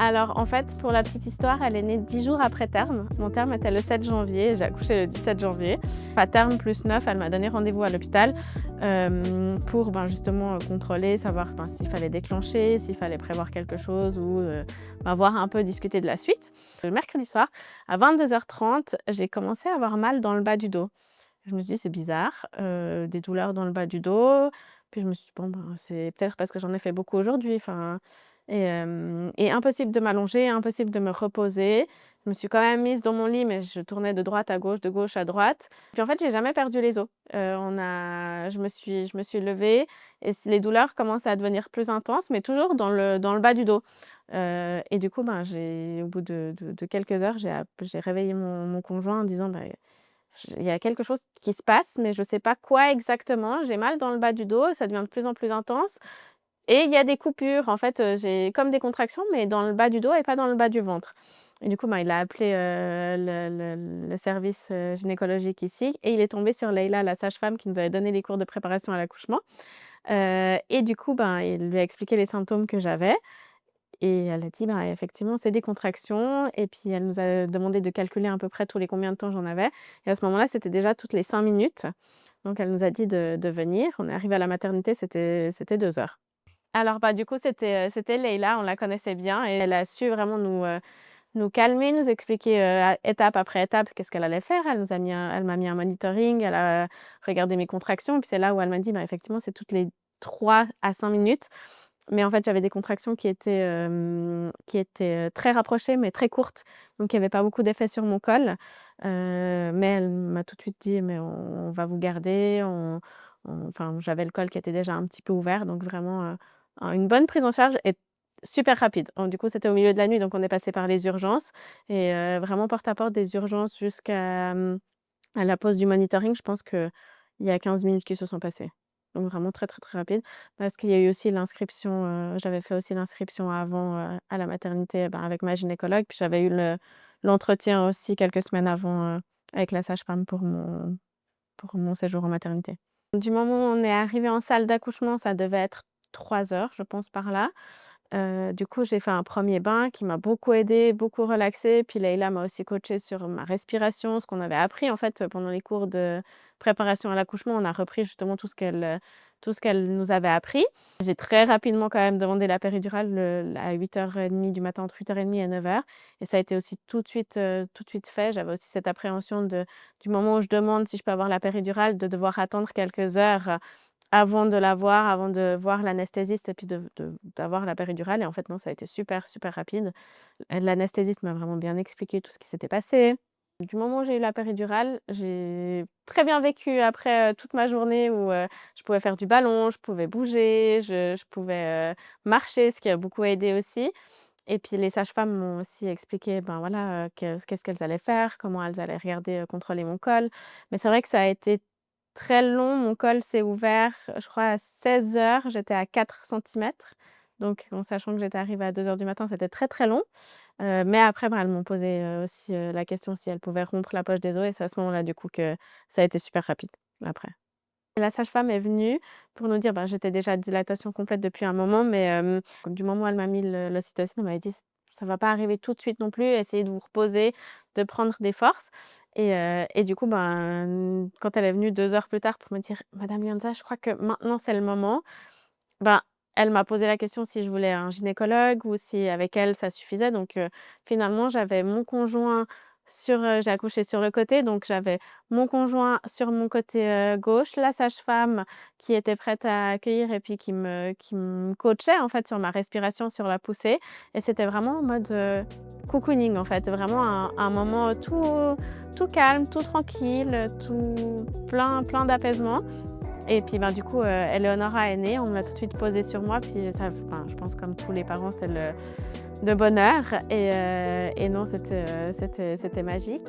Alors en fait, pour la petite histoire, elle est née 10 jours après terme. Mon terme était le 7 janvier, j'ai accouché le 17 janvier. À terme plus 9, elle m'a donné rendez-vous à l'hôpital, pour, justement, contrôler, savoir, s'il fallait déclencher, s'il fallait prévoir quelque chose ou, voir un peu, discuter de la suite. Le mercredi soir, à 22h30, j'ai commencé à avoir mal dans le bas du dos. Je me suis dit: «C'est bizarre», des douleurs dans le bas du dos. Puis je me suis dit: «Bon, c'est peut-être parce que j'en ai fait beaucoup aujourd'hui», et impossible de m'allonger, impossible de me reposer. Je me suis quand même mise dans mon lit, mais je tournais de droite à gauche, de gauche à droite. Puis en fait, j'ai jamais perdu les os. Je me suis levée et les douleurs commençaient à devenir plus intenses, mais toujours dans le bas du dos. Et du coup, au bout de quelques heures, j'ai réveillé mon conjoint en disant: il y a quelque chose qui se passe, mais je ne sais pas quoi exactement. J'ai mal dans le bas du dos, ça devient de plus en plus intense et il y a des coupures. En fait, j'ai comme des contractions, mais dans le bas du dos et pas dans le bas du ventre. Et du coup, il a appelé, le service, gynécologique ici et il est tombé sur Leïla, la sage-femme qui nous avait donné les cours de préparation à l'accouchement. Et du coup, il lui a expliqué les symptômes que j'avais et elle a dit: Effectivement, c'est des contractions» et puis elle nous a demandé de calculer à peu près tous les combien de temps j'en avais et à ce moment-là, c'était déjà toutes les 5 minutes. Donc elle nous a dit de venir. On est arrivé à la maternité, c'était 2 heures. Alors, du coup, c'était Leïla, on la connaissait bien et elle a su vraiment nous calmer, nous expliquer, étape après étape qu'est-ce qu'elle allait faire. Elle m'a mis un monitoring, elle a regardé mes contractions et puis c'est là où elle m'a dit: Effectivement, c'est toutes les 3 à 5 minutes». Mais en fait, j'avais des contractions qui étaient très rapprochées, mais très courtes, donc il y avait pas beaucoup d'effet sur mon col. Mais elle m'a tout de suite dit: «Mais on va vous garder». J'avais le col qui était déjà un petit peu ouvert, donc vraiment, une bonne prise en charge et super rapide. Du coup, c'était au milieu de la nuit, donc on est passé par les urgences et vraiment porte à porte des urgences jusqu'à, à la pause du monitoring. Je pense qu'il y a 15 minutes qui se sont passées. Donc vraiment très, très, très rapide parce qu'il y a eu aussi l'inscription, j'avais fait aussi l'inscription avant, à la maternité, avec ma gynécologue, puis j'avais eu l'entretien aussi quelques semaines avant, avec la sage-femme pour mon séjour en maternité. Du moment où on est arrivé en salle d'accouchement, ça devait être 3 heures, je pense par là. Du coup, j'ai fait un premier bain qui m'a beaucoup aidée, beaucoup relaxée. Puis Leïla m'a aussi coachée sur ma respiration, ce qu'on avait appris en fait, pendant les cours de préparation à l'accouchement. On a repris justement tout ce qu'elle nous avait appris. J'ai très rapidement quand même demandé la péridurale à 8h30 du matin, entre 8h30 et 9h et ça a été aussi tout de suite fait. J'avais aussi cette appréhension du moment où je demande si je peux avoir la péridurale, de devoir attendre quelques heures avant de l'avoir, avant de voir l'anesthésiste et puis d'avoir la péridurale et en fait non, ça a été super, super rapide. L'anesthésiste m'a vraiment bien expliqué tout ce qui s'était passé. Du moment où j'ai eu la péridurale, j'ai très bien vécu après, toute ma journée où, je pouvais faire du ballon, je pouvais bouger, je pouvais, marcher, ce qui a beaucoup aidé aussi et puis les sages-femmes m'ont aussi expliqué, voilà, qu'est-ce qu'elles allaient faire, comment elles allaient regarder, contrôler mon col. Mais c'est vrai que ça a été très long, mon col s'est ouvert, je crois à 16h, j'étais à 4 centimètres. Donc en sachant que j'étais arrivée à 2h du matin, c'était très, très long. Mais après, elles m'ont posé, aussi, la question si elles pouvaient rompre la poche des os et c'est à ce moment-là, du coup, que ça a été super rapide, après. La sage-femme est venue pour nous dire, j'étais déjà à dilatation complète depuis un moment, mais du moment où elle m'a mis l'ocytocine, elle m'avait dit: «Ça va pas arriver tout de suite non plus, essayez de vous reposer, de prendre des forces» et du coup, quand elle est venue 2 heures plus tard pour me dire: «Madame Lianza, je crois que maintenant c'est le moment», ben, elle m'a posé la question si je voulais un gynécologue ou si avec elle ça suffisait donc finalement j'avais mon conjoint j'ai accouché sur le côté donc j'avais mon conjoint sur mon côté, gauche, la sage-femme qui était prête à accueillir et puis qui me coachait en fait sur ma respiration, sur la poussée et c'était vraiment en mode, cocooning en fait, vraiment un moment tout calme, tout tranquille, tout plein d'apaisement et puis, du coup, Eleonora est née, on me l'a tout de suite posée sur moi, puis je pense comme tous les parents, c'est le bonheur et non, c'était magique.